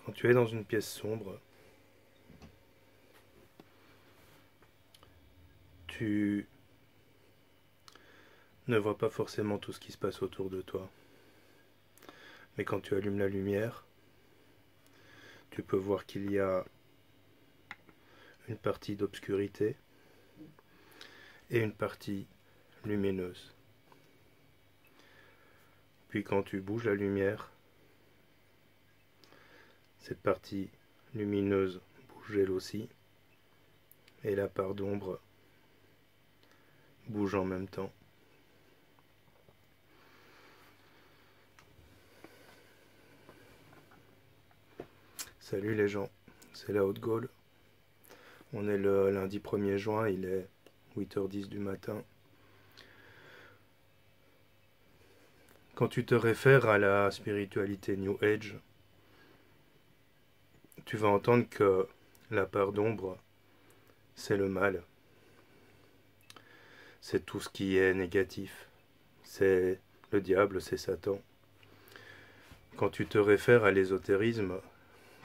Quand tu es dans une pièce sombre, tu ne vois pas forcément tout ce qui se passe autour de toi. Mais quand tu allumes la lumière, tu peux voir qu'il y a une partie d'obscurité et une partie lumineuse. Puis quand tu bouges la lumière, cette partie lumineuse bouge elle aussi, et la part d'ombre bouge en même temps. Salut les gens, c'est la Haute-Gaule. On est le lundi 1er juin, il est 8h10 du matin. Quand tu te réfères à la spiritualité New Age, tu vas entendre que la part d'ombre, c'est le mal. C'est tout ce qui est négatif. C'est le diable, c'est Satan. Quand tu te réfères à l'ésotérisme,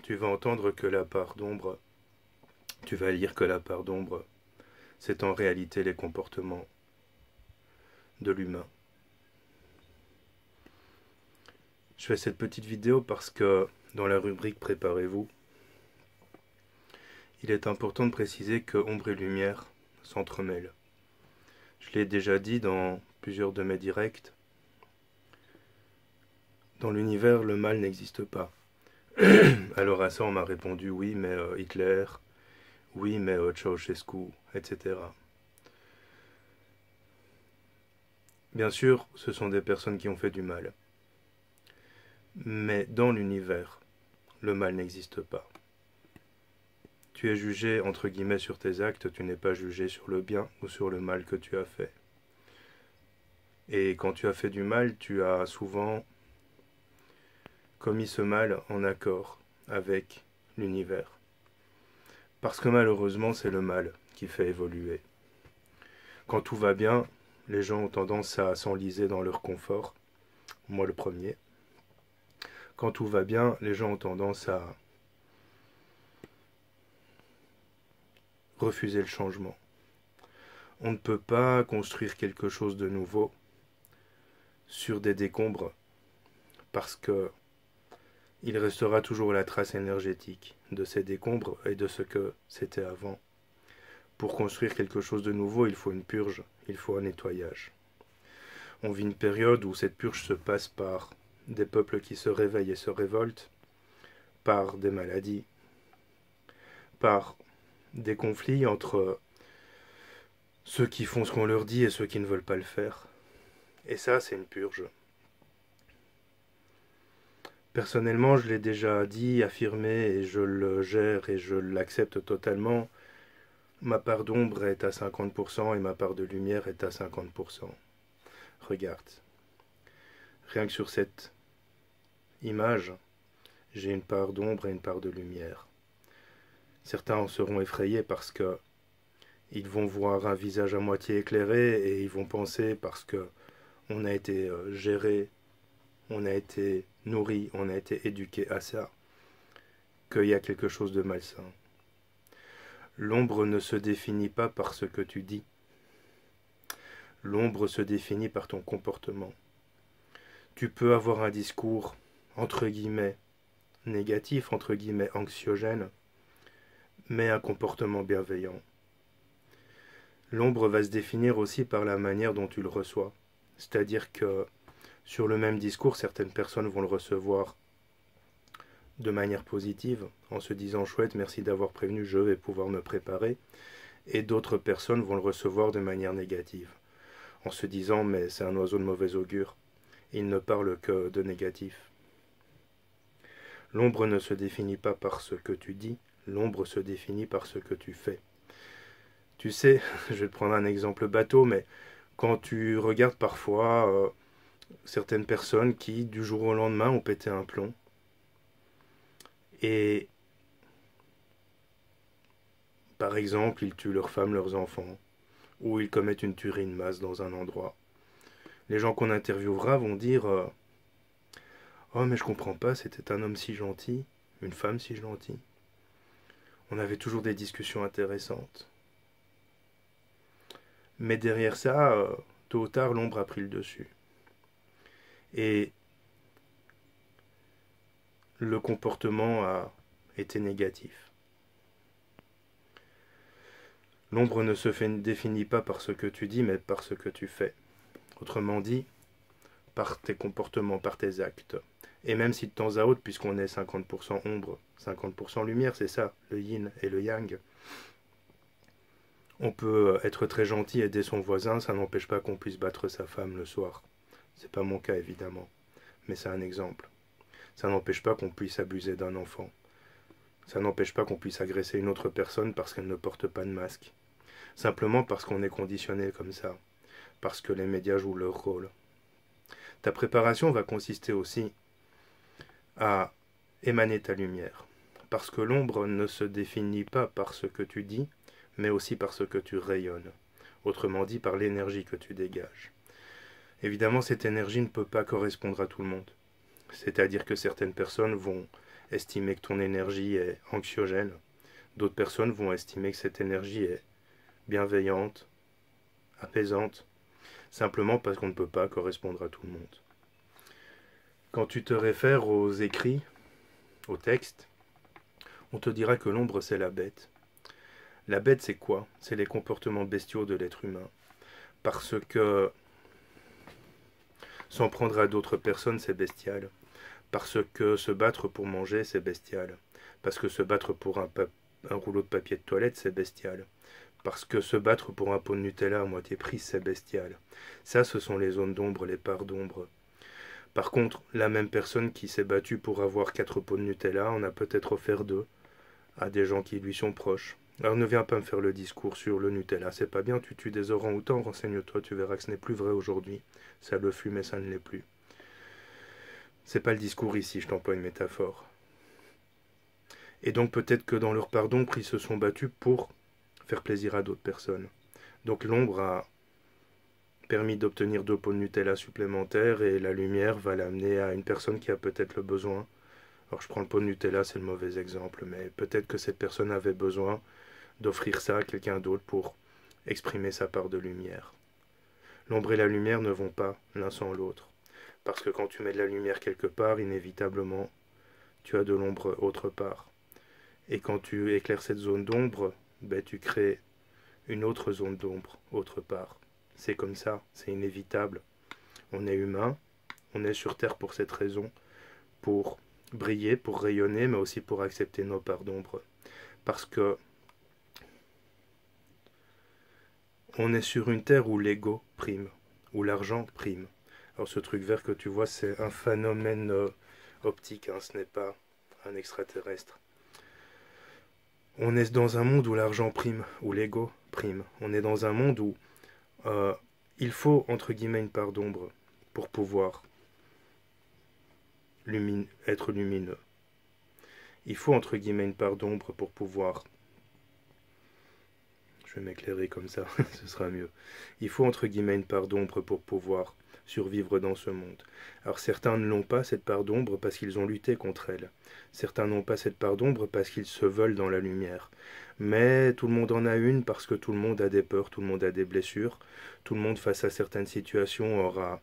tu vas entendre que la part d'ombre, tu vas lire que la part d'ombre, c'est en réalité les comportements de l'humain. Je fais cette petite vidéo parce que dans la rubrique Préparez-vous, il est important de préciser que ombre et lumière s'entremêlent. Je l'ai déjà dit dans plusieurs de mes directs. Dans l'univers, le mal n'existe pas. Alors à ça, on m'a répondu oui, mais Hitler, oui, mais Ceausescu, etc. Bien sûr, ce sont des personnes qui ont fait du mal. Mais dans l'univers, le mal n'existe pas. Tu es jugé, entre guillemets, sur tes actes, tu n'es pas jugé sur le bien ou sur le mal que tu as fait. Et quand tu as fait du mal, tu as souvent commis ce mal en accord avec l'univers. Parce que malheureusement, c'est le mal qui fait évoluer. Quand tout va bien, les gens ont tendance à s'enliser dans leur confort. Moi le premier. Quand tout va bien, les gens ont tendance à refuser le changement. On ne peut pas construire quelque chose de nouveau sur des décombres parce que il restera toujours la trace énergétique de ces décombres et de ce que c'était avant. Pour construire quelque chose de nouveau, il faut une purge, il faut un nettoyage. On vit une période où cette purge se passe par des peuples qui se réveillent et se révoltent, par des maladies, par des conflits entre ceux qui font ce qu'on leur dit et ceux qui ne veulent pas le faire. Et ça, c'est une purge. Personnellement, je l'ai déjà dit, affirmé, et je le gère et je l'accepte totalement. Ma part d'ombre est à 50% et ma part de lumière est à 50%. Regarde. Rien que sur cette image, j'ai une part d'ombre et une part de lumière. Certains en seront effrayés parce que ils vont voir un visage à moitié éclairé et ils vont penser parce que on a été géré, on a été nourri, on a été éduqué à ça, qu'il y a quelque chose de malsain. L'ombre ne se définit pas par ce que tu dis. L'ombre se définit par ton comportement. Tu peux avoir un discours, entre guillemets, négatif, entre guillemets, anxiogène, mais un comportement bienveillant. L'ombre va se définir aussi par la manière dont tu le reçois. C'est-à-dire que sur le même discours, certaines personnes vont le recevoir de manière positive, en se disant chouette, merci d'avoir prévenu, je vais pouvoir me préparer. Et d'autres personnes vont le recevoir de manière négative, en se disant mais c'est un oiseau de mauvais augure, il ne parle que de négatif. L'ombre ne se définit pas par ce que tu dis, l'ombre se définit par ce que tu fais. Tu sais, je vais te prendre un exemple bateau, mais quand tu regardes parfois certaines personnes qui, du jour au lendemain, ont pété un plomb, et par exemple, ils tuent leurs femmes, leurs enfants, ou ils commettent une tuerie de masse dans un endroit. Les gens qu'on interviewera vont dire oh mais je comprends pas, c'était un homme si gentil, une femme si gentille. On avait toujours des discussions intéressantes. Mais derrière ça, tôt ou tard, l'ombre a pris le dessus. Et le comportement a été négatif. L'ombre ne se définit pas par ce que tu dis, mais par ce que tu fais. Autrement dit, par tes comportements, par tes actes. Et même si de temps à autre, puisqu'on est 50% ombre, 50% lumière, c'est ça, le yin et le yang, on peut être très gentil, aider son voisin, ça n'empêche pas qu'on puisse battre sa femme le soir. C'est pas mon cas évidemment, mais c'est un exemple. Ça n'empêche pas qu'on puisse abuser d'un enfant. Ça n'empêche pas qu'on puisse agresser une autre personne parce qu'elle ne porte pas de masque. Simplement parce qu'on est conditionné comme ça. Parce que les médias jouent leur rôle. Ta préparation va consister aussi à émaner ta lumière. Parce que l'ombre ne se définit pas par ce que tu dis, mais aussi par ce que tu rayonnes. Autrement dit, par l'énergie que tu dégages. Évidemment, cette énergie ne peut pas correspondre à tout le monde. C'est-à-dire que certaines personnes vont estimer que ton énergie est anxiogène. D'autres personnes vont estimer que cette énergie est bienveillante, apaisante, simplement parce qu'on ne peut pas correspondre à tout le monde. Quand tu te réfères aux écrits, aux textes, on te dira que l'ombre c'est la bête. La bête c'est quoi? C'est les comportements bestiaux de l'être humain. Parce que s'en prendre à d'autres personnes c'est bestial. Parce que se battre pour manger c'est bestial. Parce que se battre pour un rouleau de papier de toilette c'est bestial. Parce que se battre pour un pot de Nutella à moitié prix, c'est bestial. Ça, ce sont les zones d'ombre, les parts d'ombre. Par contre, la même personne qui s'est battue pour avoir 4 pots de Nutella en a peut-être offert 2 à des gens qui lui sont proches. Alors ne viens pas me faire le discours sur le Nutella, c'est pas bien, tu tues des orang-outans, renseigne-toi, tu verras que ce n'est plus vrai aujourd'hui. Ça le fut, mais ça ne l'est plus. C'est pas le discours ici, je t'emploie une métaphore. Et donc peut-être que dans leur part d'ombre, ils se sont battus pour faire plaisir à d'autres personnes. Donc l'ombre a permis d'obtenir 2 pots de Nutella supplémentaires et la lumière va l'amener à une personne qui a peut-être le besoin. Alors je prends le pot de Nutella, c'est le mauvais exemple, mais peut-être que cette personne avait besoin d'offrir ça à quelqu'un d'autre pour exprimer sa part de lumière. L'ombre et la lumière ne vont pas l'un sans l'autre. Parce que quand tu mets de la lumière quelque part, inévitablement, tu as de l'ombre autre part. Et quand tu éclaires cette zone d'ombre, ben, tu crées une autre zone d'ombre autre part. C'est comme ça, c'est inévitable. On est humain, on est sur Terre pour cette raison, pour briller, pour rayonner, mais aussi pour accepter nos parts d'ombre. Parce que on est sur une Terre où l'ego prime, où l'argent prime. Alors ce truc vert que tu vois, c'est un phénomène optique, hein, ce n'est pas un extraterrestre. On est dans un monde où l'argent prime, où l'ego prime. On est dans un monde où il faut, entre guillemets, une part d'ombre pour pouvoir être lumineux. Il faut, entre guillemets, une part d'ombre pour pouvoir... Je vais m'éclairer comme ça, ce sera mieux. Il faut, entre guillemets, une part d'ombre pour pouvoir survivre dans ce monde. Alors certains ne l'ont pas, cette part d'ombre, parce qu'ils ont lutté contre elle. Certains n'ont pas cette part d'ombre parce qu'ils se veulent dans la lumière. Mais tout le monde en a une parce que tout le monde a des peurs, tout le monde a des blessures. Tout le monde, face à certaines situations, aura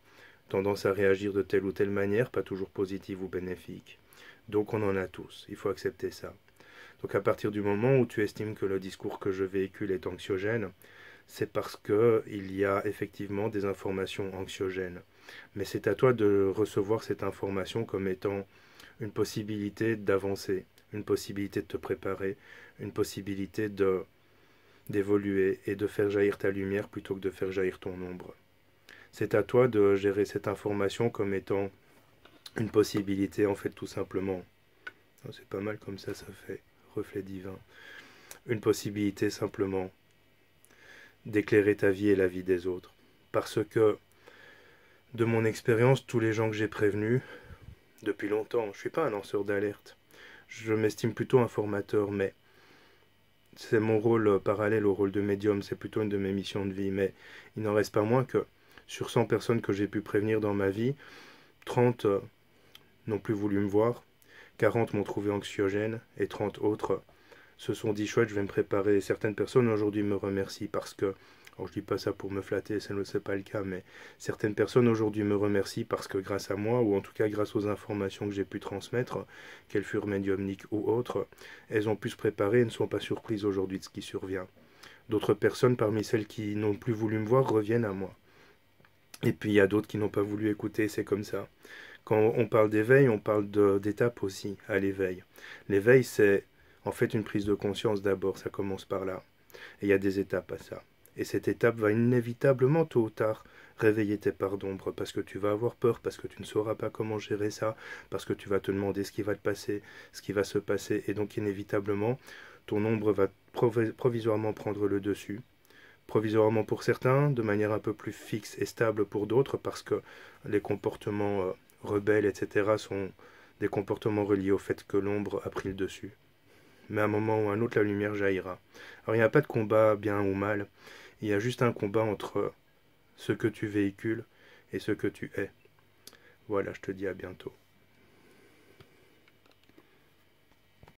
tendance à réagir de telle ou telle manière, pas toujours positive ou bénéfique. Donc on en a tous, il faut accepter ça. Donc à partir du moment où tu estimes que le discours que je véhicule est anxiogène, c'est parce qu'il y a effectivement des informations anxiogènes. Mais c'est à toi de recevoir cette information comme étant une possibilité d'avancer, une possibilité de te préparer, une possibilité d'évoluer et de faire jaillir ta lumière plutôt que de faire jaillir ton ombre. C'est à toi de gérer cette information comme étant une possibilité, en fait, tout simplement. C'est pas mal comme ça fait reflet divin. Une possibilité simplement d'éclairer ta vie et la vie des autres. Parce que, de mon expérience, tous les gens que j'ai prévenus, depuis longtemps, je ne suis pas un lanceur d'alerte. Je m'estime plutôt un formateur, mais c'est mon rôle parallèle au rôle de médium, c'est plutôt une de mes missions de vie. Mais il n'en reste pas moins que, sur 100 personnes que j'ai pu prévenir dans ma vie, 30 n'ont plus voulu me voir, 40 m'ont trouvé anxiogène et 30 autres se sont dit chouette, je vais me préparer. Certaines personnes aujourd'hui me remercient parce que, alors je dis pas ça pour me flatter, ça ne c'est pas le cas, mais certaines personnes aujourd'hui me remercient parce que grâce à moi, ou en tout cas grâce aux informations que j'ai pu transmettre, qu'elles furent médiumniques ou autres, elles ont pu se préparer et ne sont pas surprises aujourd'hui de ce qui survient. D'autres personnes, parmi celles qui n'ont plus voulu me voir, reviennent à moi. Et puis il y a d'autres qui n'ont pas voulu écouter, c'est comme ça. Quand on parle d'éveil, on parle d'étapes aussi à l'éveil. L'éveil, c'est en fait une prise de conscience d'abord, ça commence par là. Et il y a des étapes à ça. Et cette étape va inévitablement, tôt ou tard, réveiller tes parts d'ombre, parce que tu vas avoir peur, parce que tu ne sauras pas comment gérer ça, parce que tu vas te demander ce qui va te passer, ce qui va se passer, et donc inévitablement, ton ombre va provisoirement prendre le dessus. Provisoirement pour certains, de manière un peu plus fixe et stable pour d'autres, parce que les comportements rebelles, etc., sont des comportements reliés au fait que l'ombre a pris le dessus. Mais à un moment ou à un autre, la lumière jaillira. Alors il n'y a pas de combat bien ou mal, il y a juste un combat entre ce que tu véhicules et ce que tu es. Voilà, je te dis à bientôt.